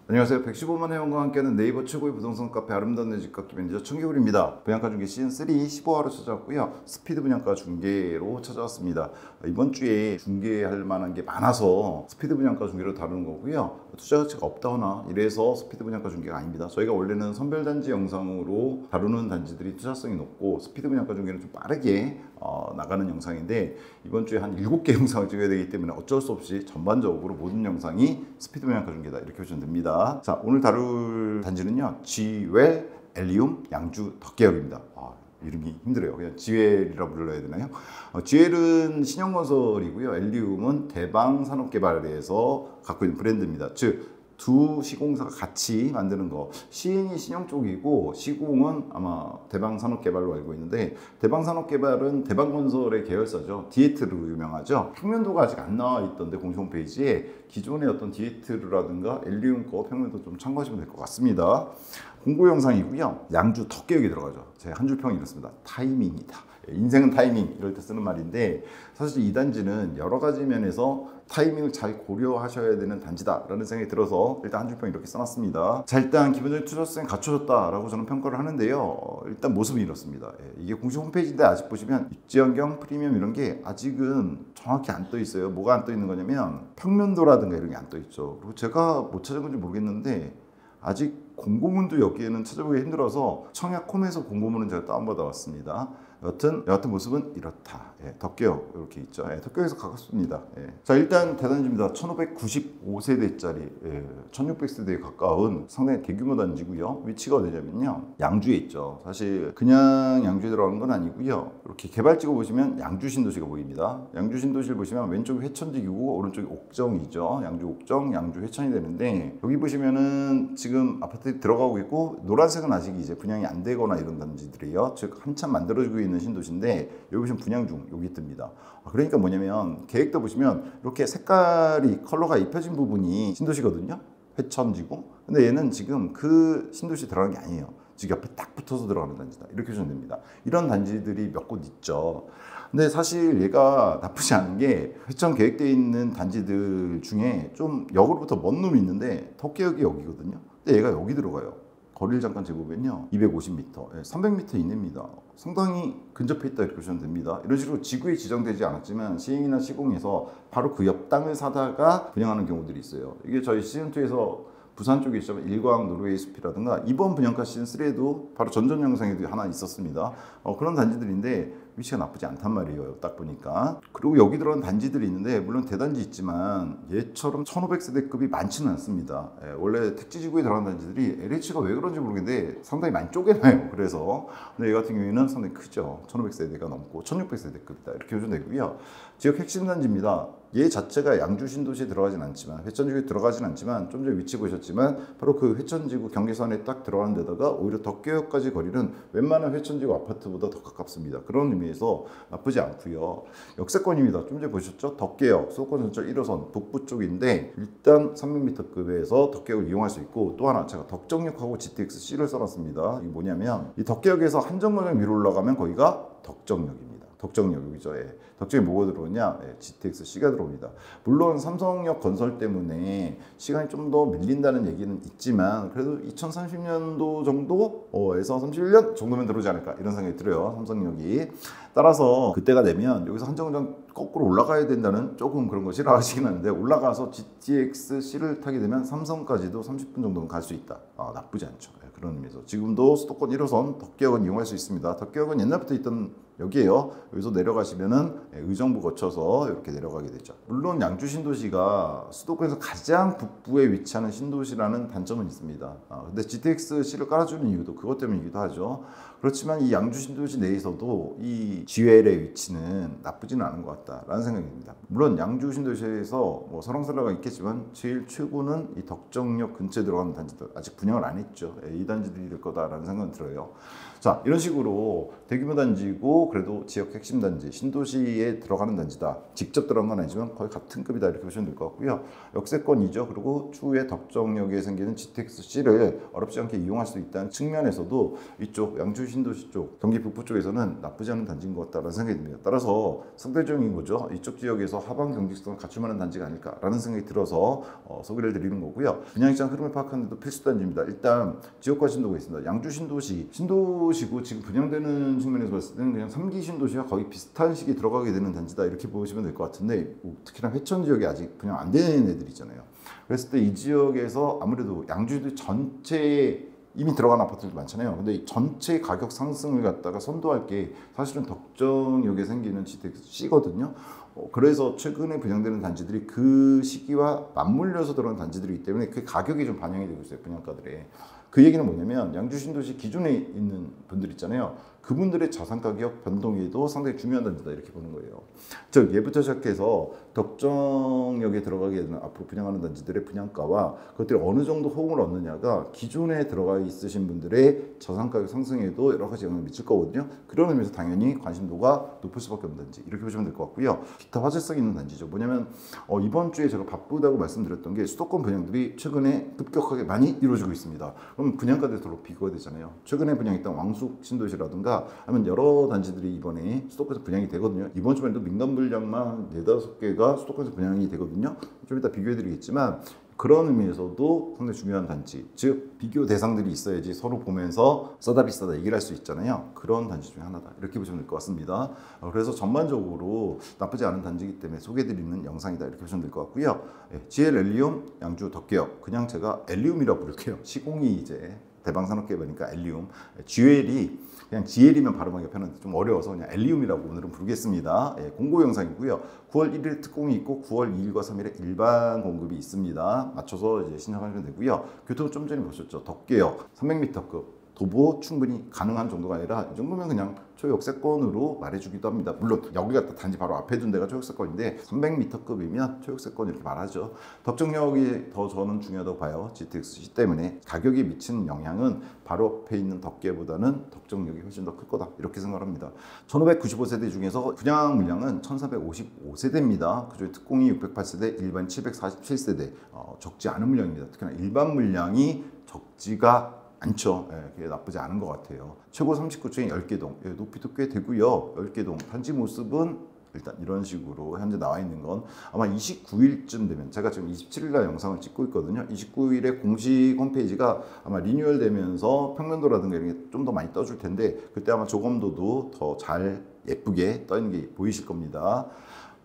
안녕하세요. 115만 회원과 함께하는 네이버 최고의 부동산 카페 아름다운 내 집값 매니저 청개울입니다. 분양가 중개 시즌3 15화로 찾아왔고요. 스피드 분양가 중개로 찾아왔습니다. 이번 주에 중개할 만한 게 많아서 스피드 분양가 중개로 다루는 거고요. 투자 가치가 없다거나 이래서 스피드 분양가 중개가 아닙니다. 저희가 원래는 선별단지 영상으로 다루는 단지들이 투자성이 높고 스피드 분양가 중개는 좀 빠르게 나가는 영상인데, 이번 주에 한 7개 영상을 찍어야 되기 때문에 어쩔 수 없이 전반적으로 모든 영상이 스피드 분양가 중개다 이렇게 보시면 됩니다. 자, 오늘 다룰 단지는요, 지웰 엘리움 양주 덕계역입니다. 이름이 힘들어요. 그냥 지웰이라 불러야 되나요? 지웰은 신영건설이고요. 엘리움은 대방산업개발에서 갖고 있는 브랜드입니다. 즉 두 시공사가 같이 만드는 거, 시행이 신영 쪽이고 시공은 아마 대방산업개발로 알고 있는데, 대방산업개발은 대방건설의 계열사죠. 디에트르로 유명하죠. 평면도가 아직 안 나와 있던데 공식 홈페이지에 기존의 어떤 디에트르라든가 엘리움 거 평면도 좀 참고하시면 될 것 같습니다. 공고 영상이고요. 양주 덕계역이 들어가죠. 제 한 줄 평이 이렇습니다. 타이밍이다. 인생은 타이밍, 이럴 때 쓰는 말인데, 사실 이 단지는 여러 가지 면에서 타이밍을 잘 고려하셔야 되는 단지다 라는 생각이 들어서 일단 한 줄평 이렇게 써놨습니다. 자, 일단 기본적인 투자성이 갖춰졌다 라고 저는 평가를 하는데요. 일단 모습이 이렇습니다. 이게 공식 홈페이지인데 아직 보시면 입지환경 프리미엄 이런 게 아직은 정확히 안 떠 있어요. 뭐가 안 떠 있는 거냐면 평면도라든가 이런 게 안 떠 있죠. 그리고 제가 못 찾은 건지 모르겠는데 아직 공고문도 여기에는 찾아보기 힘들어서 청약홈에서 공고문은 제가 다운받아 왔습니다. 여하튼 모습은 이렇다. 덕계역 이렇게 있죠. 덕계역에서 가깝습니다. 자, 일단 대단지입니다. 1595세대짜리 1600세대에 가까운 상당히 대규모 단지고요. 위치가 어디냐면요, 양주에 있죠. 사실 그냥 양주에 들어가는 건 아니고요. 이렇게 개발지구 보시면 양주 신도시가 보입니다. 양주 신도시를 보시면 왼쪽이 회천지구고 오른쪽이 옥정이죠. 양주 옥정, 양주 회천이 되는데, 여기 보시면은 지금 아파트 들어가고 있고 노란색은 아직 이제 분양이 안 되거나 이런 단지들이에요. 즉 한참 만들어지고 있는 신도시인데, 여기 보시면 분양 중 여기 뜹니다. 그러니까 뭐냐면 계획도 보시면 이렇게 색깔이 컬러가 입혀진 부분이 신도시거든요. 회천지구. 근데 얘는 지금 그 신도시 들어가는 게 아니에요. 지금 옆에 딱 붙어서 들어가는 단지다 이렇게 보시면 됩니다. 이런 단지들이 몇 곳 있죠. 근데 사실 얘가 나쁘지 않은 게, 회천 계획되어 있는 단지들 중에 좀 역으로부터 먼 놈이 있는데 덕계역이 여기거든요. 근데 얘가 여기 들어가요. 거리를 잠깐 재보면요, 250m, 300m 이내입니다. 상당히 근접해 있다 이렇게 보시면 됩니다. 이런 식으로 지구에 지정되지 않았지만 시행이나 시공에서 바로 그 옆 땅을 사다가 분양하는 경우들이 있어요. 이게 저희 시즌2에서 부산 쪽에 있지만 일광 노르웨이 숲이라든가 이번 분양가 시즌3에도 바로 전전 영상에도 하나 있었습니다. 그런 단지들인데 위치가 나쁘지 않단 말이에요. 딱 보니까. 그리고 여기 들어간 단지들이 있는데, 물론 대단지 있지만 얘처럼 1500세대급이 많지는 않습니다. 원래 택지지구에 들어간 단지들이 LH가 왜 그런지 모르겠는데 상당히 많이 쪼개놔요. 그래서 근데 얘 같은 경우에는 상당히 크죠. 1500세대가 넘고 1600세대급이다 이렇게 보시면 되고요. 지역 핵심 단지입니다. 얘 자체가 양주 신도시에 들어가진 않지만, 회천지구에 들어가진 않지만, 좀 전에 위치 보셨지만 바로 그 회천지구 경계선에 딱 들어가는 데다가 오히려 덕계역까지 거리는 웬만한 회천지구 아파트보다 더 가깝습니다. 그런 의미에서 나쁘지 않고요. 역세권입니다. 좀 전에 보셨죠? 덕계역 수도권 전철 1호선 북부 쪽인데, 일단 300m급에서 덕계역을 이용할 수 있고, 또 하나 제가 덕정역하고 GTX-C를 써놨습니다. 이게 뭐냐면, 이 덕계역에서 한정거장 위로 올라가면 거기가 덕정역입니다. 덕정역이죠. 덕정에 뭐가 들어오냐? GTX-C가 들어옵니다. 물론 삼성역 건설 때문에 시간이 좀 더 밀린다는 얘기는 있지만, 그래도 2030년도 정도에서 31년 정도면 들어오지 않을까 이런 생각이 들어요. 삼성역이. 따라서 그때가 되면 여기서 한정거장 거꾸로 올라가야 된다는, 조금 그런 거 싫어하시긴 하는데, 올라가서 GTX-C를 타게 되면 삼성까지도 30분 정도는 갈 수 있다. 나쁘지 않죠. 그런 의미에서 지금도 수도권 1호선 덕계역은 이용할 수 있습니다. 덕계역은 옛날부터 있던 역이에요. 여기서 내려가시면은 의정부 거쳐서 이렇게 내려가게 되죠. 물론 양주 신도시가 수도권에서 가장 북부에 위치하는 신도시라는 단점은 있습니다. 근데 GTX-C를 깔아주는 이유도 그것 때문이기도 하죠. 그렇지만 이 양주 신도시 내에서도 이 GL의 위치는 나쁘지는 않은 것 같다라는 생각이 듭니다. 물론 양주 신도시에서 뭐 설왕설래가 있겠지만 제일 최고는 이 덕정역 근처에 들어가는 단지들, 아직 분양을 안 했죠. 이 단지들이 될 거다라는 생각은 들어요. 자, 이런 식으로 대규모 단지고 그래도 지역 핵심 단지, 신도시에 들어가는 단지다. 직접 들어간 건 아니지만 거의 같은 급이다 이렇게 보시면 될 것 같고요. 역세권이죠. 그리고 추후에 덕정역에 생기는 GTX-C를 어렵지 않게 이용할 수 있다는 측면에서도 이쪽 양주 신도시 쪽, 경기 북부 쪽에서는 나쁘지 않은 단지인 것 같다는 생각이 듭니다. 따라서 상대적인 거죠. 이쪽 지역에서 하방 경직성을 갖출 만한 단지가 아닐까라는 생각이 들어서 소개를 드리는 거고요. 분양시장 흐름을 파악하는 데도 필수 단지입니다. 일단 지역과 신도가 있습니다. 양주 신도시고 지금 분양되는 측면에서 봤을 때는 그냥 3기 신도시와 거의 비슷한 시기에 들어가게 되는 단지다 이렇게 보시면 될 것 같은데, 특히나 회천 지역이 아직 분양 안 되는 애들 있잖아요. 그랬을 때 이 지역에서 아무래도 양주도 전체에 이미 들어간 아파트들 많잖아요. 근데 이 전체 가격 상승을 갖다가 선도할 게 사실은 덕정역에 생기는 GTX-C거든요. 그래서 최근에 분양되는 단지들이 그 시기와 맞물려서 들어간 단지들이기 때문에 그 가격이 좀 반영이 되고 있어요, 분양가들에. 그 얘기는 뭐냐면 양주 신도시 기존에 있는 분들 있잖아요. 그분들의 자산 가격 변동에도 상당히 중요한 단지다 이렇게 보는 거예요. 즉 예부터 시작해서 덕정역에 들어가게 되는 앞으로 분양하는 단지들의 분양가와 그것들이 어느 정도 호응을 얻느냐가 기존에 들어가 있으신 분들의 자산 가격 상승에도 여러 가지 영향을 미칠 거거든요. 그런 의미에서 당연히 관심도가 높을 수밖에 없는 단지 이렇게 보시면 될 것 같고요. 기타 화제성 있는 단지죠. 뭐냐면 이번 주에 제가 바쁘다고 말씀드렸던 게 수도권 분양들이 최근에 급격하게 많이 이루어지고 있습니다. 그럼 분양가들이 더 비교가 되잖아요. 최근에 분양했던 왕숙 신도시라든가 하면 여러 단지들이 이번에 수도권에서 분양이 되거든요. 이번 주말에도 민간 분양만 4-5개가 수도권에서 분양이 되거든요. 좀 이따 비교해 드리겠지만 그런 의미에서도 상당히 중요한 단지, 즉 비교 대상들이 있어야지 서로 보면서 싸다 비싸다 얘기를 할 수 있잖아요. 그런 단지 중에 하나다 이렇게 보시면 될 것 같습니다. 그래서 전반적으로 나쁘지 않은 단지이기 때문에 소개해드리는 영상이다 이렇게 보시면 될 것 같고요. GL 엘리움 양주 덕계역, 그냥 제가 엘리움이라고 부를게요. 시공이 이제 대방산업계열이니까 엘리움, GL이 그냥 GL이면 발음하기가 편한데 좀 어려워서 그냥 엘리움이라고 오늘은 부르겠습니다. 공고 영상이고요. 9월 1일 특공이 있고 9월 2일과 3일에 일반 공급이 있습니다. 맞춰서 이제 신청하시면 되고요. 교통 좀 전에 보셨죠. 덕계역 300m급 도보 충분히 가능한 정도가 아니라 이 정도면 그냥 초역세권으로 말해주기도 합니다. 물론 여기가 단지 바로 앞에 둔 데가 초역세권인데 300m급이면 초역세권 이렇게 말하죠. 덕정역이 더 저는 중요하다고 봐요. GTX-C 때문에 가격이 미치는 영향은 바로 앞에 있는 덕계보다는 덕정역이 훨씬 더 클 거다 이렇게 생각합니다. 1595세대 중에서 분양 물량은 1455세대입니다. 그중에 특공이 608세대, 일반 747세대, 적지 않은 물량입니다. 특히나 일반 물량이 적지가 않죠. 그게 나쁘지 않은 것 같아요. 최고 39층에 10개 동, 높이도 꽤 되고요. 10개 동, 단지 모습은 일단 이런 식으로 현재 나와 있는 건 아마 29일쯤 되면, 제가 지금 27일날 영상을 찍고 있거든요. 29일에 공식 홈페이지가 아마 리뉴얼 되면서 평면도라든가 이런 게 좀 더 많이 떠줄 텐데 그때 아마 조검도도 더 잘 예쁘게 떠 있는 게 보이실 겁니다.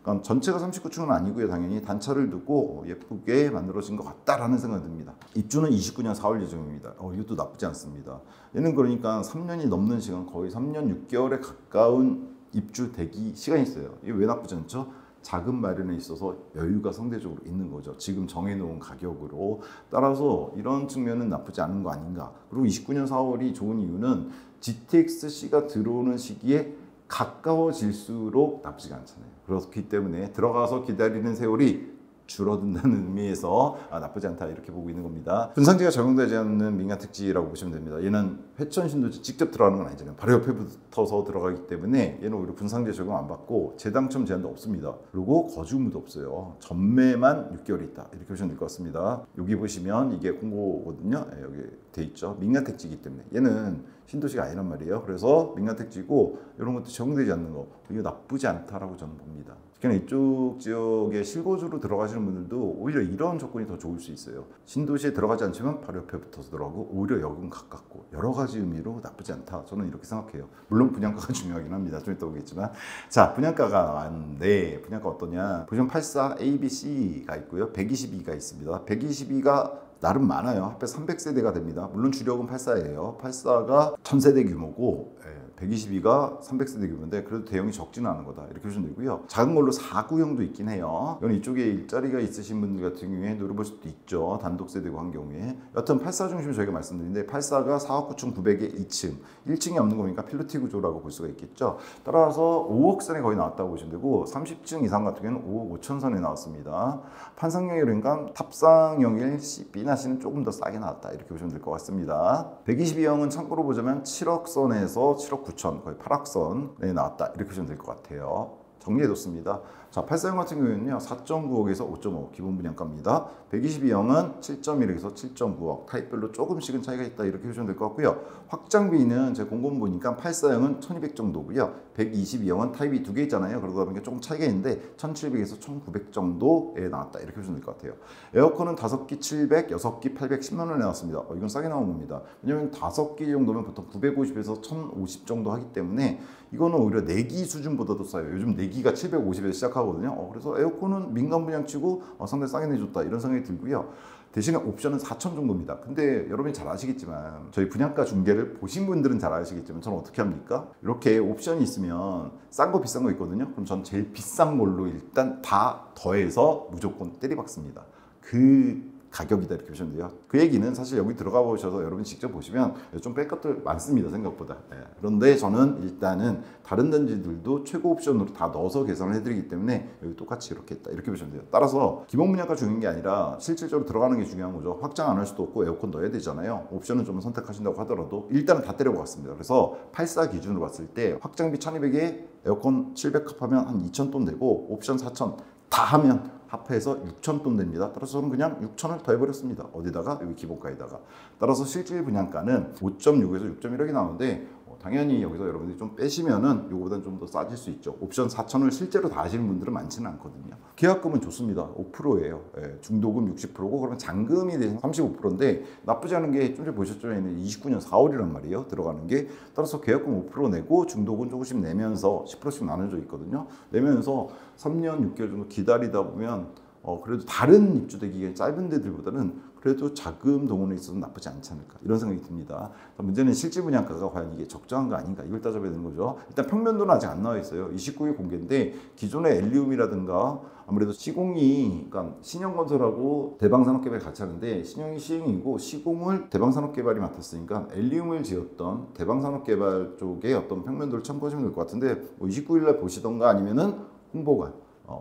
그러니까 전체가 39층은 아니고요. 당연히 단차를 두고 예쁘게 만들어진 것 같다라는 생각이 듭니다. 입주는 29년 4월 예정입니다. 이것도 나쁘지 않습니다. 얘는 그러니까 3년이 넘는 시간, 거의 3년 6개월에 가까운 입주 대기 시간이 있어요. 이게 왜 나쁘지 않죠? 자금 마련에 있어서 여유가 상대적으로 있는 거죠. 지금 정해놓은 가격으로. 따라서 이런 측면은 나쁘지 않은 거 아닌가. 그리고 29년 4월이 좋은 이유는 GTX-C가 들어오는 시기에 가까워질수록 나쁘지가 않잖아요. 그렇기 때문에 들어가서 기다리는 세월이 줄어든다는 의미에서 나쁘지 않다 이렇게 보고 있는 겁니다. 분상지가 적용되지 않는 민간 택지라고 보시면 됩니다. 얘는 회천 신도시 직접 들어가는 건 아니잖아요. 바로 옆에 붙어서 들어가기 때문에 얘는 오히려 분상지 적용 안 받고 재당첨 제한도 없습니다. 그리고 거주 의무도 없어요. 전매만 6개월이 있다 이렇게 보시면 될 것 같습니다. 여기 보시면 이게 공고거든요. 여기 돼 있죠. 민간 택지이기 때문에 얘는 신도시가 아니란 말이에요. 그래서 민간 택지고 이런 것도 적용되지 않는 거, 이게 나쁘지 않다라고 저는 봅니다. 특히나 이쪽 지역에 실거주로 들어가시는 분들도 오히려 이런 조건이 더 좋을 수 있어요. 신도시에 들어가지 않지만 바로 옆에 붙어서 들어가고 오히려 여긴 가깝고 여러 가지 의미로 나쁘지 않다. 저는 이렇게 생각해요. 물론 분양가가 중요하긴 합니다. 좀 이따 보겠지만. 자, 분양가가 나왔는데 분양가 어떠냐. 보시면 84 A, B, C가 있고요. 122가 있습니다. 122가 나름 많아요. 합해 300세대가 됩니다. 물론 주력은 84예요. 84가 1000세대 규모고 122가 300세대 규모인데 그래도 대형이 적지는 않은 거다 이렇게 보시면 되고요. 작은 걸로 4구형도 있긴 해요. 이건 이쪽에 일자리가 있으신 분들 같은 경우에 노려볼 수도 있죠. 단독 세대고 한 경우에. 여튼 84 중심으로 저희가 말씀드리는데 84가 4억 9,900에 2층 1층이 없는 거니까 필로티 구조라고 볼 수가 있겠죠. 따라서 5억 선에 거의 나왔다고 보시면 되고 30층 이상 같은 경우는 5억 5천 선에 나왔습니다. 판상형이 그러니까 탑상형일 B나시는 조금 더 싸게 나왔다 이렇게 보시면 될 것 같습니다. 122형은 참고로 보자면 7억 선에서 7억 9천 거의 8억 선에 나왔다 이렇게 보시면 될 것 같아요. 정리해뒀습니다. 자, 84형 같은 경우에는요 4.9억에서 5.5억 기본 분양가입니다. 122형은 7.1억에서 7.9억 타입별로 조금씩은 차이가 있다 이렇게 보시면 될 것 같고요. 확장비는 제 공고문 보니까 84형은 1200 정도고요. 122형은 타입이 두 개 있잖아요. 그러다 보니까 조금 차이가 있는데 1700에서 1900 정도에 나왔다 이렇게 보시면 될 것 같아요. 에어컨은 5기 700, 6기 810만 원에 나왔습니다. 이건 싸게 나온 겁니다. 왜냐면 5기 정도면 보통 950에서 1050 정도 하기 때문에 이거는 오히려 4기 수준보다도 싸요. 요즘 4기가 750에서 시작하거든요. 그래서 에어컨은 민간 분양치고 상당히 싸게 내줬다 이런 생각이 들고요. 대신에 옵션은 4천 정도입니다. 근데 여러분이 잘 아시겠지만 저희 분양가 중개를 보신 분들은 잘 아시겠지만 저는 어떻게 합니까? 이렇게 옵션이 있으면 싼 거 비싼 거 있거든요. 그럼 전 제일 비싼 걸로 일단 다 더해서 무조건 때리박습니다. 그 가격이다 이렇게 보시면 돼요. 그 얘기는 사실 여기 들어가 보셔서 여러분 직접 보시면 좀 뺄 것들 많습니다 생각보다. 그런데 저는 일단은 다른 단지들도 최고 옵션으로 다 넣어서 계산을 해드리기 때문에 여기 똑같이 이렇게 했다 이렇게 보시면 돼요. 따라서 기본 분양가 중요한 게 아니라 실질적으로 들어가는 게 중요한 거죠. 확장 안 할 수도 없고 에어컨 넣어야 되잖아요. 옵션은 좀 선택하신다고 하더라도 일단은 다 때려보았습니다. 그래서 84 기준으로 봤을 때 확장비 1200에 에어컨 700 합하면 한 2000돈 되고 옵션 4000 다 하면 합해서 6,000돈 됩니다. 따라서 저는 그냥 6,000을 더해버렸습니다. 어디다가? 여기 기본가에다가. 따라서 실질 분양가는 5.6에서 6.1억이 나오는데 당연히 여기서 여러분들이 좀 빼시면은 이거보다는 좀 더 싸질 수 있죠. 옵션 4,000을 실제로 다 하시는 분들은 많지는 않거든요. 계약금은 좋습니다. 5%예요. 중도금 60%고 그러면 잔금이 대신 35%인데 나쁘지 않은 게 좀 전에 보셨죠? 29년 4월이란 말이에요. 들어가는 게. 따라서 계약금 5% 내고 중도금 조금씩 내면서 10%씩 나눠져 있거든요. 내면서 3년 6개월 정도 기다리다 보면 그래도 다른 입주대 기간이 짧은 데들보다는 그래도 자금 동원에 있어서 나쁘지 않지 않을까 이런 생각이 듭니다. 문제는 실질 분양가가 과연 이게 적정한 거 아닌가 이걸 따져봐야 되는 거죠. 일단 평면도는 아직 안 나와 있어요. 29일 공개인데 기존의 엘리움이라든가 아무래도 시공이 그러니까 신영건설하고 대방산업개발이 같이 하는데 신영이 시행이고 시공을 대방산업개발이 맡았으니까 엘리움을 지었던 대방산업개발 쪽의 어떤 평면도를 참고하시면 될 것 같은데 29일날 보시던가 아니면은 홍보관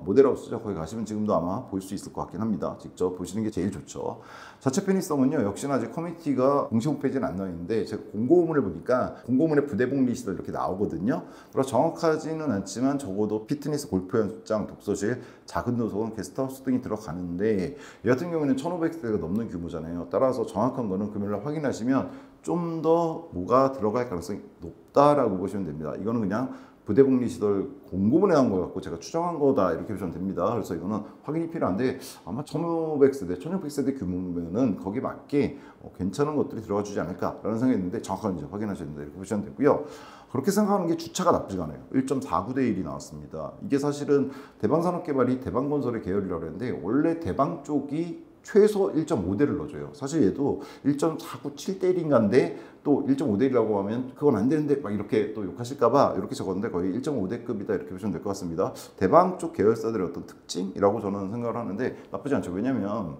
모델하우스죠. 거기 가시면 지금도 아마 볼 수 있을 것 같긴 합니다. 직접 보시는 게 제일 좋죠. 자체 편의성은요. 역시나 아직 커뮤니티가 공식 홈페이지는 안 나와 있는데 제가 공고문을 보니까 공고문에 부대복 리시설 이렇게 나오거든요. 그래서 정확하지는 않지만 적어도 피트니스 골프 연습장, 독서실, 작은 도서관, 게스트하우스 등이 들어가는데 이 같은 경우에는 1,500세대가 넘는 규모잖아요. 따라서 정확한 거는 금요일날 확인하시면 좀 더 뭐가 들어갈 가능성이 높다라고 보시면 됩니다. 이거는 그냥 부대복리시설 공고문에 나온 거 갖고 제가 추정한 거다 이렇게 보시면 됩니다. 그래서 이거는 확인이 필요한데 아마 1,500세대, 1,600세대 규모면은 거기에 맞게 괜찮은 것들이 들어가 주지 않을까라는 생각이 있는데 정확한 이제 확인하셔야 된다 이렇게 보시면 되고요. 그렇게 생각하는 게 주차가 나쁘지가 않아요. 1.49대 1이 나왔습니다. 이게 사실은 대방산업개발이 대방건설의 계열이라고 했는데 원래 대방 쪽이 최소 1.5대를 넣어줘요. 사실 얘도 1.497대 1인가인데 또 1.5대 1이라고 하면 그건 안 되는데 막 이렇게 또 욕하실까봐 이렇게 적었는데 거의 1.5대급이다 이렇게 보시면 될 것 같습니다. 대방 쪽 계열사들의 어떤 특징이라고 저는 생각을 하는데 나쁘지 않죠. 왜냐면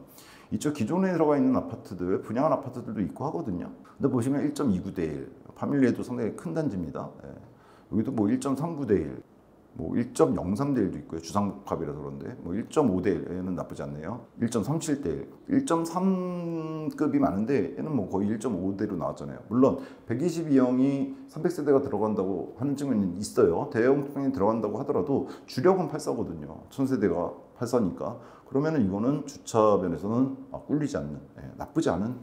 이쪽 기존에 들어가 있는 아파트들, 분양한 아파트들도 있고 하거든요. 근데 보시면 1.29대 1, 파밀리에도 상당히 큰 단지입니다. 여기도 뭐 1.39대 1, 뭐 1.03대 1도 있고요. 주상복합이라서 그런데 뭐 1.5대 1은 나쁘지 않네요. 1.37대 1, 1.3급이 많은데 얘는 뭐 거의 1.5대로 나왔잖아요. 물론 122형이 300세대가 들어간다고 하는 증언이 있어요. 대형 통행이 들어간다고 하더라도 주력은 84거든요. 1000세대가 84니까 그러면은 이거는 주차면에서는 꿀리지 않는 나쁘지 않은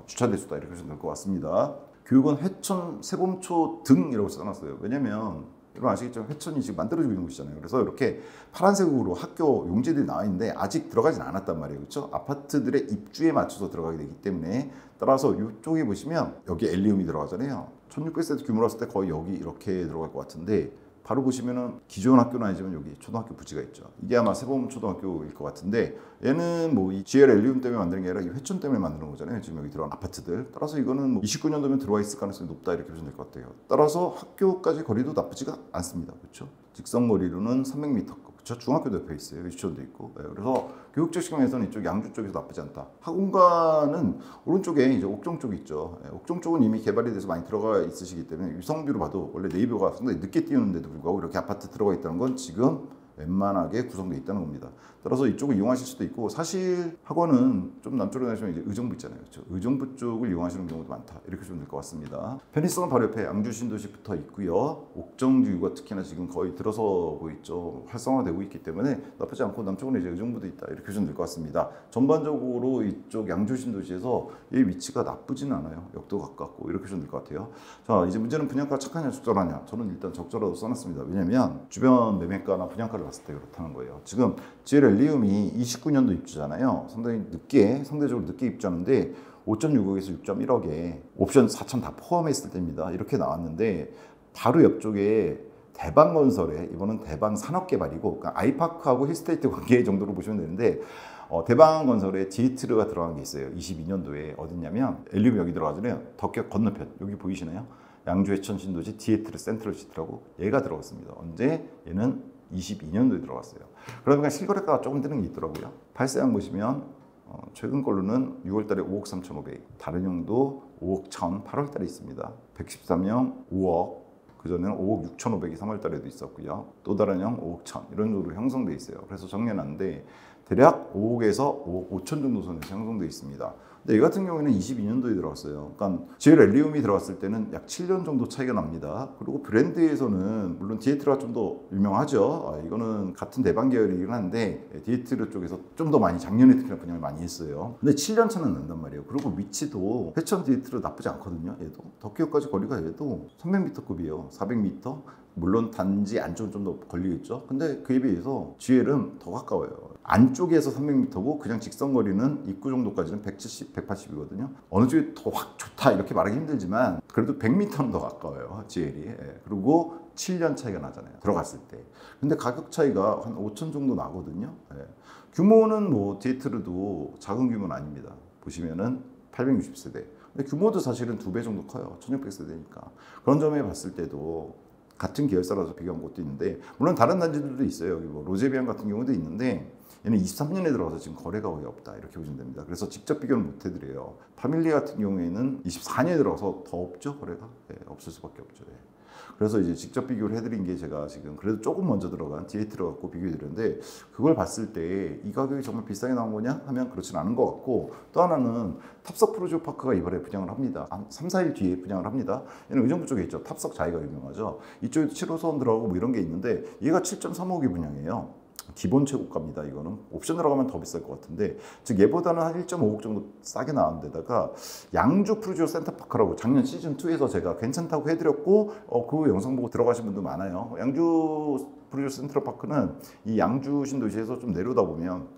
주차 대수다 이렇게 보시면 될 것 같습니다. 교육은 회천, 세범초 등이라고 써놨어요. 왜냐면 여러분 아시겠지만 회천이 지금 만들어지고 있는 곳이잖아요. 그래서 이렇게 파란색으로 학교 용지들이 나와 있는데 아직 들어가진 않았단 말이에요. 그렇죠? 아파트들의 입주에 맞춰서 들어가게 되기 때문에 따라서 이쪽에 보시면 여기 엘리움이 들어가잖아요. 1600세대 규모로 했을 때 거의 여기 이렇게 들어갈 것 같은데 바로 보시면은 기존 학교는 아니지만 여기 초등학교 부지가 있죠. 이게 아마 세범 초등학교일 것 같은데 얘는 뭐 이 GL 엘리움 때문에 만드는 게 아니라 이 회천 때문에 만드는 거잖아요. 지금 여기 들어간 아파트들. 따라서 이거는 뭐 29년도면 들어와 있을 가능성이 높다 이렇게 보시면 될 것 같아요. 따라서 학교까지 거리도 나쁘지가 않습니다. 그렇죠? 직선거리로는 300m급. 그렇죠? 중학교도 옆에 있어요. 유치원도 있고. 네, 그래서 교육적 시각에서는 이쪽 양주 쪽에서 나쁘지 않다. 학원가는 오른쪽에 이제 옥정 쪽 있죠. 네, 옥정 쪽은 이미 개발이 돼서 많이 들어가 있으시기 때문에 유성비로 봐도 원래 네이버가 상당히 늦게 띄우는데도 불구하고 이렇게 아파트 들어가 있다는 건 지금 웬만하게 구성되어 있다는 겁니다. 따라서 이쪽을 이용하실 수도 있고 사실 학원은 좀 남쪽으로 가시면 이제 의정부 있잖아요. 그렇죠? 의정부 쪽을 이용하시는 경우도 많다. 이렇게 보면 될 것 같습니다. 편의성은 바로 옆에 양주 신도시 붙어 있고요. 옥정주유가 특히나 지금 거의 들어서고 있죠. 활성화되고 있기 때문에 나쁘지 않고 남쪽으로 이제 의정부도 있다. 이렇게 보시면 될 것 같습니다. 전반적으로 이쪽 양주 신도시에서 이 위치가 나쁘진 않아요. 역도 가깝고 이렇게 보시면 될 것 같아요. 자, 이제 문제는 분양가 착하냐 적절하냐. 저는 일단 적절하다고 써놨습니다. 왜냐면 주변 매매가나 분양가를 봤을 때 그렇다는 거예요. 지금 GL 엘리움이 29년도 입주잖아요. 상당히 늦게, 상대적으로 늦게 입주하는데 5.6억에서 6.1억에 옵션 4천 다 포함했을 때입니다. 이렇게 나왔는데 바로 옆쪽에 대방건설에 이번은 대방산업개발이고 그러니까 아이파크하고 힐스테이트 관계 정도로 보시면 되는데 대방건설에 디에트르가 들어간 게 있어요. 22년도에 어딨냐면 엘리움 여기 들어가잖아요. 덕격 건너편 여기 보이시나요? 양주 해천 신도시 디에트르 센트럴 시티라고 얘가 들어갔습니다. 언제? 얘는 22년도에 들어갔어요. 그러니까 실거래가가 조금 드는 게 있더라고요. 발세양 보시면 최근 걸로는 6월달에 5억 3,500, 다른 형도 5억 1,000, 8월달에 있습니다. 113형 5억, 그전에는 5억 6,500이 3월달에도 있었고요. 또 다른 형 5억 1,000 이런 식으로 형성돼 있어요. 그래서 정리해놨는데 대략 5억에서 5억 5천 정도 선에서 형성돼 있습니다. 근데 이 같은 경우에는 22년도에 들어갔어요. 그러니까 GL 엘리움이 들어갔을 때는 약 7년 정도 차이가 납니다. 그리고 브랜드에서는 물론 디에트르가 좀 더 유명하죠. 이거는 같은 대방 계열이긴 한데 디에트르 쪽에서 좀 더 많이 작년에 특히나 분양을 많이 했어요. 근데 7년 차는 난단 말이에요. 그리고 위치도 회천 디에트르 나쁘지 않거든요. 얘도 덕기역까지 거리가 얘도 300m급이에요. 400m. 물론 단지 안쪽은 좀 더 걸리겠죠. 근데 그에 비해서 GL은 더 가까워요. 안쪽에서 300m고 그냥 직선거리는 입구 정도까지는 170, 180이거든요. 어느 쪽이 더 확 좋다 이렇게 말하기 힘들지만 그래도 100m는 더 가까워요. GL이. 예. 그리고 7년 차이가 나잖아요. 들어갔을 때. 근데 가격 차이가 한 5천 정도 나거든요. 예. 규모는 뭐 디에트르도 작은 규모는 아닙니다. 보시면은 860세대. 근데 규모도 사실은 2배 정도 커요. 1600세대니까. 그런 점에 봤을 때도 같은 계열사라서 비교한 것도 있는데 물론 다른 단지들도 있어요. 여기 뭐 로제비안 같은 경우도 있는데 얘는 23년에 들어가서 지금 거래가 거의 없다 이렇게 보시면 됩니다. 그래서 직접 비교는 못 해드려요. 파밀리 같은 경우에는 24년에 들어가서 더 없죠. 거래가 없을 수밖에 없죠. 그래서 이제 직접 비교를 해드린 게 제가 지금 그래도 조금 먼저 들어간 디에트르 갖고 비교해드렸는데 그걸 봤을 때 이 가격이 정말 비싸게 나온 거냐 하면 그렇진 않은 것 같고 또 하나는 탑석 프로지오 파크가 이번에 분양을 합니다. 한 3, 4일 뒤에 분양을 합니다. 얘는 의정부 쪽에 있죠. 탑석 자이가 유명하죠. 이쪽에도 7호선 들어가고 뭐 이런 게 있는데 얘가 7.3억이 분양이에요. 기본 최고가입니다. 이거는 옵션 들어가면 더 비쌀 것 같은데 즉 얘보다는 한 1.5억 정도 싸게 나온 데다가 양주 프루지오 센터파크라고 작년 시즌2에서 제가 괜찮다고 해드렸고 그 영상 보고 들어가신 분도 많아요. 양주 프루지오 센트럴파크는 이 양주 신도시에서 좀 내려다 보면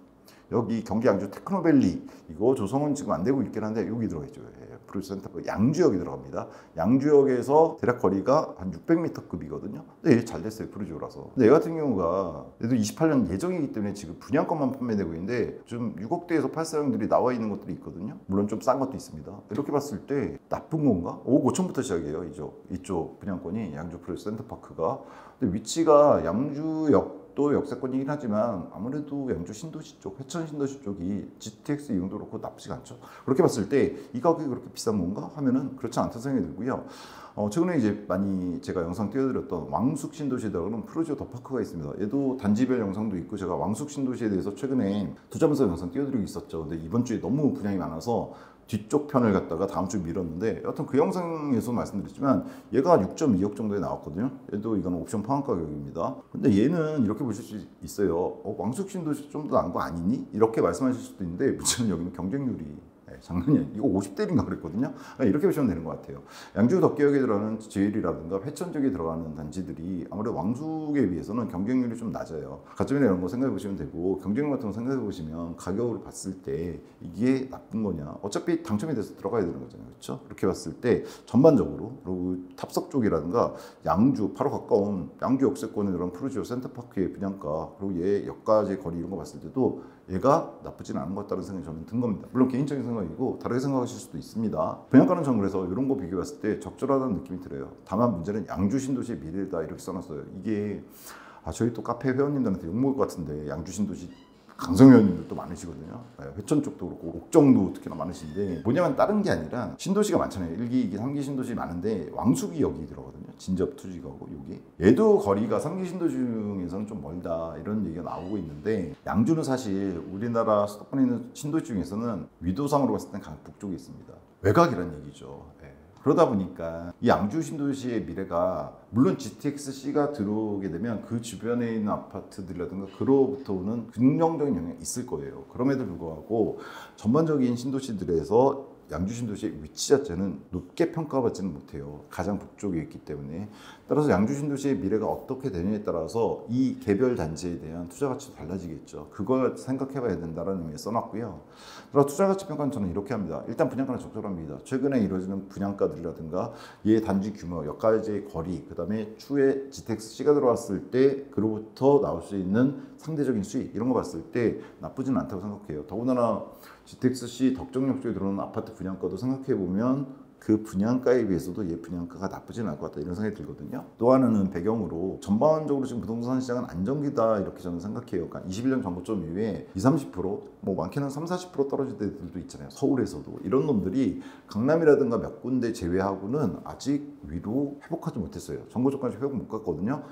여기 경기 양주 테크노밸리 이거 조성은 지금 안 되고 있긴 한데 여기 들어가 있죠. 프루지오 센터파크 양주역이 들어갑니다. 양주역에서 대략 거리가 한 600m급이거든요. 근데 얘 잘 됐어요. 프루지오라서. 근데 얘 같은 경우가 얘도 28년 예정이기 때문에 지금 분양권만 판매되고 있는데 좀 6억대에서 8사형들이 나와 있는 것들이 있거든요. 물론 좀 싼 것도 있습니다. 이렇게 봤을 때 나쁜 건가? 5억 5천부터 시작이에요. 이쪽 분양권이 양주 프루지오 센터파크가. 근데 위치가 양주역 또 역세권이긴 하지만 아무래도 양주 신도시 쪽, 회천 신도시 쪽이 GTX 이용도 그렇고 나쁘지 않죠. 그렇게 봤을 때 이 가격이 그렇게 비싼 건가 하면은 그렇지 않다는 생각이 들고요. 최근에 이제 많이 제가 영상 띄워드렸던 왕숙 신도시에 들어가는 프루지오 더 파크가 있습니다. 얘도 단지별 영상도 있고 제가 왕숙 신도시에 대해서 최근에 투자분석 영상 띄워드리고 있었죠. 근데 이번 주에 너무 분양이 많아서 뒤쪽 편을 갖다가 다음 주에 밀었는데 여하튼 그 영상에서 말씀드렸지만 얘가 6.2억 정도에 나왔거든요. 얘도 이건 옵션 포함 가격입니다. 근데 얘는 이렇게 보실 수 있어요. 왕숙 신도시 좀 더 나은 거 아니니? 이렇게 말씀하실 수도 있는데 문제는 여기는 경쟁률이 장난이 아니에요. 이거 50대인가 그랬거든요. 이렇게 보시면 되는 것 같아요. 양주 덕계역에 들어가는 JL이라든가 회천 쪽에 들어가는 단지들이 아무래도 왕숙에 비해서는 경쟁률이 좀 낮아요. 가점이나 이런 거 생각해 보시면 되고, 경쟁률 같은 거 생각해 보시면 가격으로 봤을 때 이게 나쁜 거냐, 어차피 당첨이 돼서 들어가야 되는 거잖아요. 그렇죠? 그렇게 봤을 때 전반적으로, 그리고 탑석 쪽이라든가 양주 바로 가까운 양주 역세권에 들어간 푸르지오 센터파크의 분양가, 그리고 얘 역까지의 거리 이런 거 봤을 때도 얘가 나쁘진 않은 것 같다는 생각이 저는 든 겁니다. 물론 개인적인 생각이고 다르게 생각하실 수도 있습니다. 분양가는 저는 그래서 이런 거 비교했을 때 적절하다는 느낌이 들어요. 다만 문제는 양주 신도시의 미래다 이렇게 써놨어요. 이게 저희 또 카페 회원님들한테 욕먹을 것 같은데, 양주 신도시 강성 회원님들도 많으시거든요. 회천 쪽도 그렇고 옥정도 특히나 많으신데, 뭐냐면 다른 게 아니라 신도시가 많잖아요. 1기, 2기, 3기 신도시 많은데 왕숙이 여기 들어가거든요. 진접 투지가고 여기. 얘도 거리가 3기 신도시 중에서는 좀 멀다 이런 얘기가 나오고 있는데, 양주는 사실 우리나라 수도권에 있는 신도시 중에서는 위도상으로 봤을 땐 강북쪽에 있습니다. 외곽이란 얘기죠. 그러다 보니까 이 양주 신도시의 미래가, 물론 GTX-C가 들어오게 되면 그 주변에 있는 아파트들이라든가 그로부터 오는 긍정적인 영향이 있을 거예요. 그럼에도 불구하고 전반적인 신도시들에서 양주 신도시의 위치 자체는 높게 평가받지는 못해요. 가장 북쪽에 있기 때문에. 따라서 양주 신도시의 미래가 어떻게 되느냐에 따라서 이 개별 단지에 대한 투자 가치도 달라지겠죠. 그걸 생각해 봐야 된다는 의미에 써놨고요. 그래서 투자 가치 평가는 저는 이렇게 합니다. 일단 분양가는 적절합니다. 최근에 이루어지는 분양가들이라든가 얘 단지 규모, 역까지의 거리, 그 다음에 추후에 GTX-C가 들어왔을 때 그로부터 나올 수 있는 상대적인 수익, 이런 거 봤을 때 나쁘진 않다고 생각해요. 더군다나 GTX-C 덕정역 쪽에 들어오는 아파트 분양가도 생각해 보면 그 분양가에 비해서도 얘 분양가가 나쁘진 않을 것 같다 이런 생각이 들거든요. 또 하나는 배경으로 전반적으로 지금 부동산 시장은 안정기다 이렇게 저는 생각해요. 그러니까 21년 정고점 이후에 20-30%, 뭐 많게는 30-40% 떨어질 때들도 있잖아요. 서울에서도. 이런 놈들이 강남이라든가 몇 군데 제외하고는 아직 위로 회복하지 못했어요. 정고점까지 회복 못 갔거든요.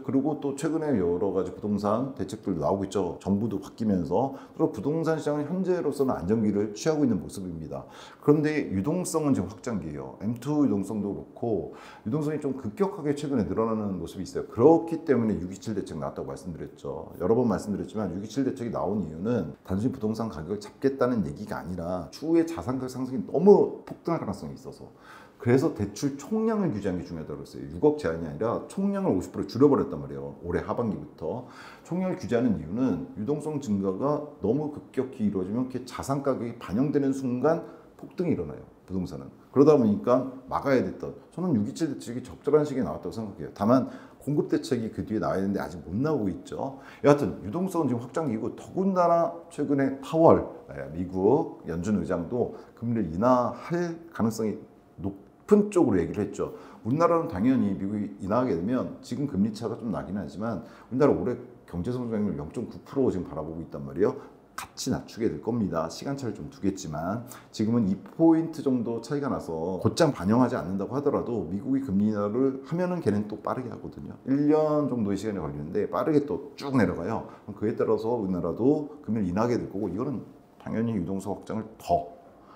그리고 또 최근에 여러 가지 부동산 대책들도 나오고 있죠. 정부도 바뀌면서. 그리고 부동산 시장은 현재로서는 안정기를 취하고 있는 모습입니다. 그런데 유동성은 지금 확장기예요. M2 유동성도 그렇고 유동성이 좀 급격하게 최근에 늘어나는 모습이 있어요. 그렇기 때문에 627 대책 나왔다고 말씀드렸죠. 여러 번 말씀드렸지만 627 대책이 나온 이유는 단순히 부동산 가격을 잡겠다는 얘기가 아니라 추후에 자산 가격 상승이 너무 폭등할 가능성이 있어서, 그래서 대출 총량을 규제하는 게 중요하다고 했어요. 6억 제한이 아니라 총량을 50% 줄여버렸단 말이에요. 올해 하반기부터. 총량을 규제하는 이유는 유동성 증가가 너무 급격히 이루어지면 그게 자산 가격이 반영되는 순간 폭등이 일어나요. 부동산은. 그러다 보니까 막아야 됐던, 저는 627 대책이 적절한 시기에 나왔다고 생각해요. 다만 공급 대책이 그 뒤에 나와야 되는데 아직 못 나오고 있죠. 여하튼 유동성은 지금 확장기고, 더군다나 최근에 파월 미국 연준 의장도 금리를 인하할 가능성이 높은 쪽으로 얘기를 했죠. 우리나라는 당연히 미국이 인하하게 되면 지금 금리 차가 좀 나긴 하지만 우리나라 올해 경제 성장률 0.9% 지금 바라보고 있단 말이에요. 같이 낮추게 될 겁니다. 시간차를 좀 두겠지만 지금은 2포인트 정도 차이가 나서 곧장 반영하지 않는다고 하더라도 미국이 금리 인하를 하면은 걔는 또 빠르게 하거든요. 1년 정도의 시간이 걸리는데 빠르게 또 쭉 내려가요. 그럼 그에 따라서 우리나라도 금리를 인하하게 될 거고, 이거는 당연히 유동성 확장을 더,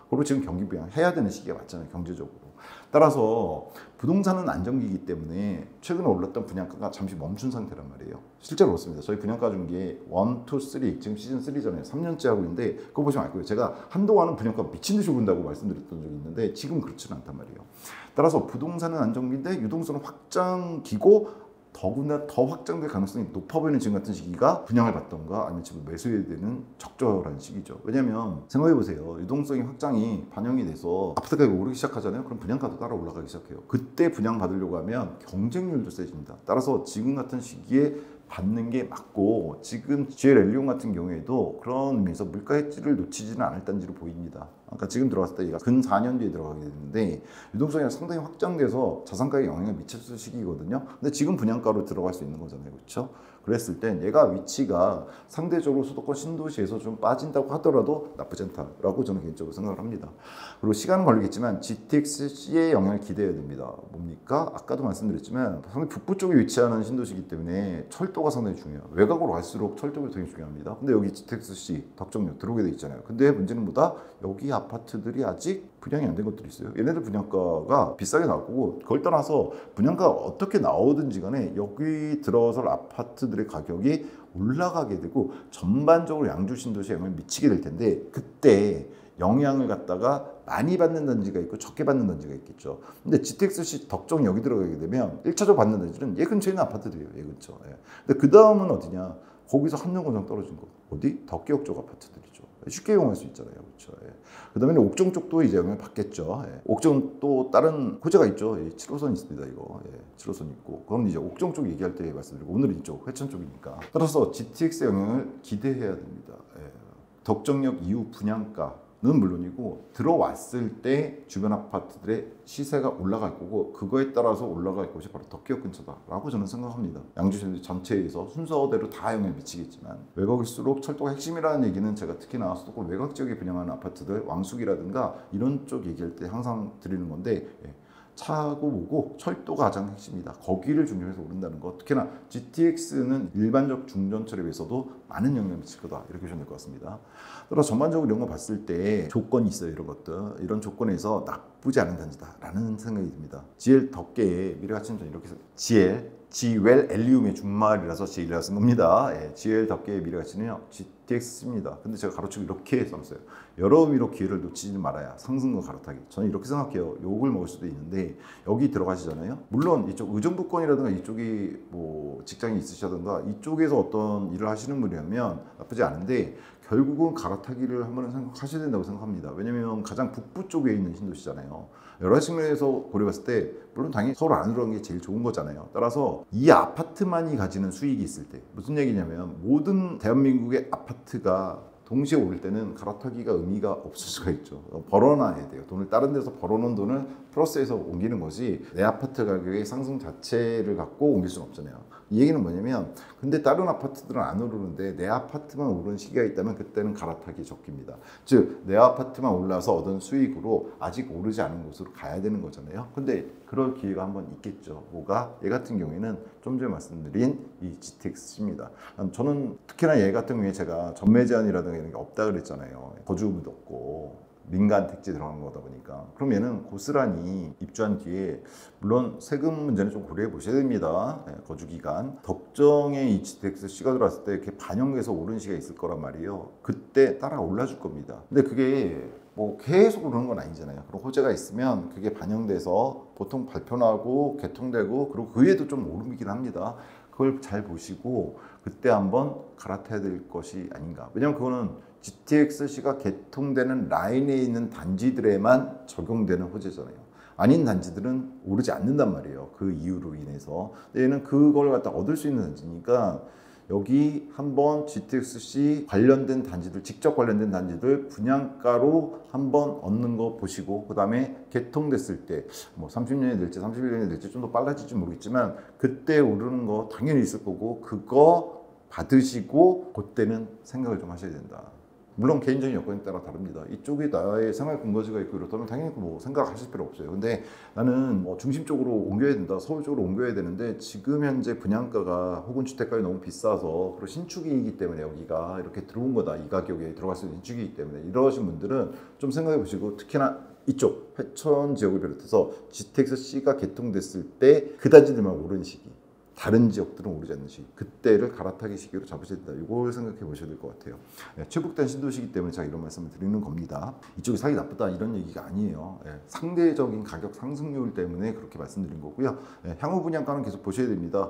그리고 지금 경기 부양해야 되는 시기가 맞잖아요. 경제적으로. 따라서 부동산은 안정기이기 때문에 최근에 올랐던 분양가가 잠시 멈춘 상태란 말이에요. 실제로 그렇습니다. 저희 분양가 중계 1, 2, 3 지금 시즌 3잖아요. 3년째 하고 있는데 그거 보시면 알 거예요. 제가 한동안은 분양가 미친 듯이 오른다고 말씀드렸던 적이 있는데 지금 그렇지는 않단 말이에요. 따라서 부동산은 안정기인데 유동성은 확장기고, 더군다나 더 확장될 가능성이 높아 보이는 지금 같은 시기가 분양을 받던가 아니면 집을 매수해야 되는 적절한 시기죠. 왜냐하면 생각해보세요. 유동성이 확장이 반영이 돼서 아파트 가격이 오르기 시작하잖아요. 그럼 분양가도 따라 올라가기 시작해요. 그때 분양 받으려고 하면 경쟁률도 세집니다. 따라서 지금 같은 시기에 받는 게 맞고, 지금 GL 엘리온 같은 경우에도 그런 의미에서 물가 엣지를 놓치지는 않을 단지로 보입니다. 그러니까 지금 들어갔을 때 얘가 근 4년 뒤에 들어가게 되는데 유동성이 상당히 확장돼서 자산가에 영향을 미쳤을 시기거든요. 근데 지금 분양가로 들어갈 수 있는 거잖아요. 그렇죠? 그랬을 땐 얘가 위치가 상대적으로 수도권 신도시에서 좀 빠진다고 하더라도 나쁘지 않다라고 저는 개인적으로 생각을 합니다. 그리고 시간은 걸리겠지만 GTX-C의 영향을 기대해야 됩니다. 뭡니까? 아까도 말씀드렸지만 상당히 북부 쪽에 위치하는 신도시이기 때문에 철도가 상당히 중요해요. 외곽으로 갈수록 철도가 되게 중요합니다. 근데 여기 GTX-C 덕정역 들어오게 돼 있잖아요. 근데 문제는 뭐다? 여기 아파트들이 아직 분양이 안 된 것들이 있어요. 얘네들 분양가가 비싸게 나올 거고, 그걸 떠나서 분양가가 어떻게 나오든지 간에 여기 들어설 아파트들의 가격이 올라가게 되고 전반적으로 양주 신도시에 영향을 미치게 될 텐데, 그때 영향을 갖다가 많이 받는 단지가 있고 적게 받는 단지가 있겠죠. 근데 GTX-C 덕정 여기 들어가게 되면 1차적으로 받는 단지는 얘 근처에 있는 아파트들이에요. 얘 근처. 예. 근데 그 다음은 어디냐? 거기서 한정거장 떨어진 거. 어디? 덕계역 쪽 아파트들이죠. 쉽게 이용할 수 있잖아요. 그렇죠. 예. 그 다음에 옥정 쪽도 이제 영향을 받겠죠. 예. 옥정 또 다른 호재가 있죠. 예. 7호선 있습니다. 이거. 예. 7호선 있고. 그건 이제 옥정 쪽 얘기할 때 말씀드리고, 오늘은 이쪽 회천 쪽이니까. 따라서 GTX 영향을 기대해야 됩니다. 예. 덕정역 이후 분양가 는 물론이고, 들어왔을 때 주변 아파트들의 시세가 올라갈 거고, 그거에 따라서 올라갈 곳이 바로 덕계역 근처다라고 저는 생각합니다. 양주시 전체에서 순서대로 다 영향을 미치겠지만, 외곽일수록 철도가 핵심이라는 얘기는 제가 특히나 수도권 외곽 지역에 분양하는 아파트들, 왕숙이라든가 이런 쪽 얘기할 때 항상 드리는 건데, 차고 보고 철도가 가장 핵심이다. 거기를 중요해서 오른다는 것. 특히나 GTX는 일반적 중전철에 비해서도 많은 영향을 미칠 거다. 이렇게 보시면 될 것 같습니다. 따라서 전반적으로 이런 거 봤을 때 조건이 있어요. 이런 것들. 이런 조건에서 나쁘지 않은 단지다라는 생각이 듭니다. GL 덕계의 미래가치는 이렇게 GL 엘리움의 준말이라서 GL이라 쓴 겁니다. 예, GL 덕계의 미래가치는요, GTX입니다. 근데 제가 가로치고 이렇게 써놨어요. 여러 의미로 기회를 놓치지 말아야 상승과 갈아타기. 저는 이렇게 생각해요. 욕을 먹을 수도 있는데, 여기 들어가시잖아요. 물론 이쪽 의정부권이라든가 이쪽이 뭐 직장이 있으시다든가 이쪽에서 어떤 일을 하시는 분이라면 나쁘지 않은데, 결국은 갈아타기를 한번 생각하셔야 된다고 생각합니다. 왜냐면 가장 북부 쪽에 있는 신도시잖아요. 여러 측면에서 고려봤을 때 물론 당연히 서울 안으로 가는 게 제일 좋은 거잖아요. 따라서 이 아파트만이 가지는 수익이 있을 때, 무슨 얘기냐면 모든 대한민국의 아파트가 동시에 오를 때는 갈아타기가 의미가 없을 수가 있죠. 벌어놔야 돼요. 돈을 다른 데서 벌어놓은 돈을 플러스해서 옮기는 것이, 내 아파트 가격의 상승 자체를 갖고 옮길 수는 없잖아요. 이 얘기는 뭐냐면, 근데 다른 아파트들은 안 오르는데 내 아파트만 오르는 시기가 있다면 그때는 갈아타기 적기입니다. 즉 내 아파트만 올라서 얻은 수익으로 아직 오르지 않은 곳으로 가야 되는 거잖아요. 근데 그럴 기회가 한번 있겠죠. 뭐가? 얘 같은 경우에는 좀 전에 말씀드린 이 GTX입니다. 저는 특히나 얘 같은 경우에 제가 전매 제한이라든가 이런 게 없다 그랬잖아요. 거주 의무도 없고 민간 택지 들어간 거다 보니까. 그럼 얘는 고스란히 입주한 뒤에, 물론 세금 문제는 좀 고려해 보셔야 됩니다. 거주 기간. 덕정에 이 GTX-C가 들어왔을 때 이렇게 반영돼서 오른 시기가 있을 거란 말이에요. 그때 따라 올라줄 겁니다. 근데 그게 뭐 계속 오르는 건 아니잖아요. 그런 호재가 있으면 그게 반영돼서 보통 발표나고 개통되고, 그리고 그 위에도 좀 오름이긴 합니다. 그걸 잘 보시고 그때 한번 갈아타야 될 것이 아닌가. 왜냐면 그거는 GTX-C가 개통되는 라인에 있는 단지들에만 적용되는 호재잖아요. 아닌 단지들은 오르지 않는단 말이에요. 그 이유로 인해서. 얘는 그걸 갖다 얻을 수 있는 단지니까, 여기 한번 GTX-C 관련된 단지들, 직접 관련된 단지들 분양가로 한번 얻는 거 보시고, 그 다음에 개통됐을 때 뭐 30년이 될지 31년이 될지 좀 더 빨라질지 모르겠지만, 그때 오르는 거 당연히 있을 거고, 그거 받으시고 그때는 생각을 좀 하셔야 된다. 물론 개인적인 여건에 따라 다릅니다. 이쪽에 나의 생활 근거지가 있고 이렇다면 당연히 뭐 생각하실 필요 없어요. 근데 나는 뭐 중심적으로 옮겨야 된다, 서울 쪽으로 옮겨야 되는데, 지금 현재 분양가가 혹은 주택가가 너무 비싸서, 그리고 신축이기 때문에 여기가 이렇게 들어온 거다, 이 가격에 들어갈 수 있는 신축이기 때문에, 이러신 분들은 좀 생각해 보시고, 특히나 이쪽 회천 지역을 비롯해서 GTX-C가 개통됐을 때 그 단지들만 오른 시기, 다른 지역들은 오르지 않는 시기, 그때를 갈아타기 시기로 잡으셔야 된다. 이걸 생각해 보셔야 될 것 같아요. 최북단 신도시이기 때문에 제가 이런 말씀을 드리는 겁니다. 이쪽이 사기 나쁘다 이런 얘기가 아니에요. 상대적인 가격 상승률 때문에 그렇게 말씀드린 거고요. 향후 분양가는 계속 보셔야 됩니다.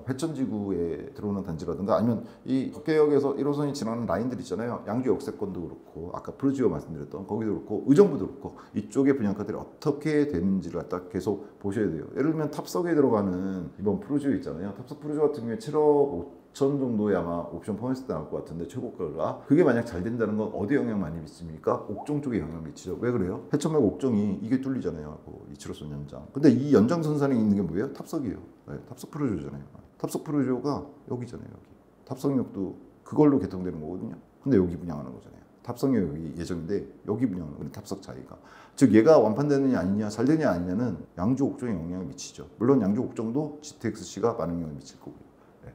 회천지구에 들어오는 단지라든가, 아니면 이 덕계역에서 1호선이 지나는 라인들 있잖아요. 양주 역세권도 그렇고, 아까 프루지오 말씀드렸던 거기도 그렇고, 의정부도 그렇고, 이쪽의 분양가들이 어떻게 되는지를 갖다 계속 보셔야 돼요. 예를 들면 탑석에 들어가는 이번 프루지오 있잖아요. 탑석 프루지오 같은 경우에 7억 5천 정도에 아마 옵션 포함했을 때 나올 것 같은데, 최고가가. 그게 만약 잘 된다는 건 어디에 영향 많이 미칩니까? 옥정 쪽에 영향 미치죠. 왜 그래요? 해천 말고 옥정이 이게 뚫리잖아요. 이 7호선 연장. 근데 이 연장선상에 있는 게 뭐예요? 탑석이에요. 탑석 프루지오잖아요. 탑석 프루지오가 여기잖아요. 여기. 탑석역도 그걸로 개통되는 거거든요. 근데 여기 분양하는 거잖아요. 탑석역 여기 예정인데 여기 분양하는 거는 탑석 차이가. 즉 얘가 완판되느냐 아니냐, 잘 되느냐 아니냐는 양주 옥정에 영향을 미치죠. 물론 양주 옥정도 GTX-C가 많은 영향을 미칠 거고요.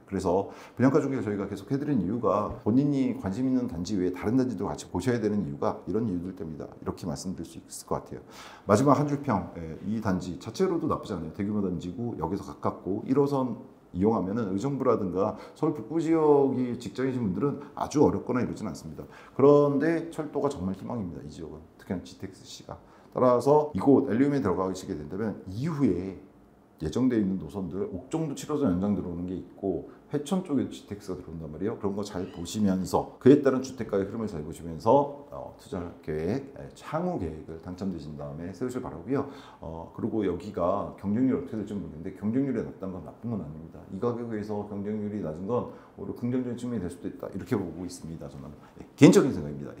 그래서 분양가 중개를 저희가 계속 해드린 이유가 본인이 관심 있는 단지 외에 다른 단지도 같이 보셔야 되는 이유가 이런 이유들 때문이다. 이렇게 말씀드릴 수 있을 것 같아요. 마지막 한 줄평. 이 단지 자체로도 나쁘지 않아요. 대규모 단지고 역에서 가깝고 1호선 이용하면은 의정부라든가 서울 북부 지역이 직장이신 분들은 아주 어렵거나 이러진 않습니다. 그런데 철도가 정말 희망입니다. 이 지역은 특히나 GTX-C가. 따라서 이곳 엘리움에 들어가시게 된다면 이후에 예정되어 있는 노선들 옥정도 7호선 연장 들어오는 게 있고 회천 쪽에 GTX가 들어온단 말이에요. 그런 거 잘 보시면서 그에 따른 주택가의 흐름을 잘 보시면서 투자 계획, 향후 계획을 당첨되신 다음에 세우실 바라고요. 그리고 여기가 경쟁률이 어떻게 될지 모르겠는데 경쟁률이 낮다는 건 나쁜 건 아닙니다. 이 가격에서 경쟁률이 낮은 건 오히려 긍정적인 측면이 될 수도 있다. 이렇게 보고 있습니다. 저는 개인적인 생각입니다.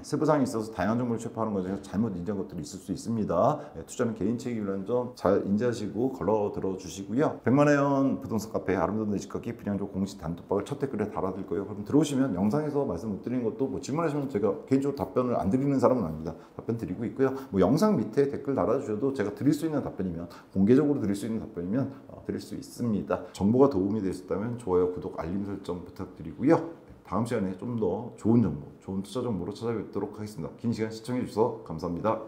세부사항이 있어서 다양한 정보를 취합하는 것에 잘못 인지한 것들이 있을 수 있습니다. 투자는 개인 책임이라는 점 잘 인지하시고 걸러 들어 주시고요. 100만원 부동산 카페 아름다운 내 집값기 분양조 공식 단톡방을 첫 댓글에 달아둘 거예요. 그럼 들어오시면 영상에서 말씀 못 드리는 것도 뭐 질문하시면 제가 개인적으로 답변을 안 드리는 사람은 아닙니다. 답변 드리고 있고요. 뭐 영상 밑에 댓글 달아주셔도 제가 드릴 수 있는 답변이면 공개적으로 드릴 수 있는 답변이면 드릴 수 있습니다. 정보가 도움이 되셨다면 좋아요, 구독, 알림 설정 부탁드리고요. 다음 시간에 좀 더 좋은 정보, 좋은 투자 정보로 찾아뵙도록 하겠습니다. 긴 시간 시청해 주셔서 감사합니다.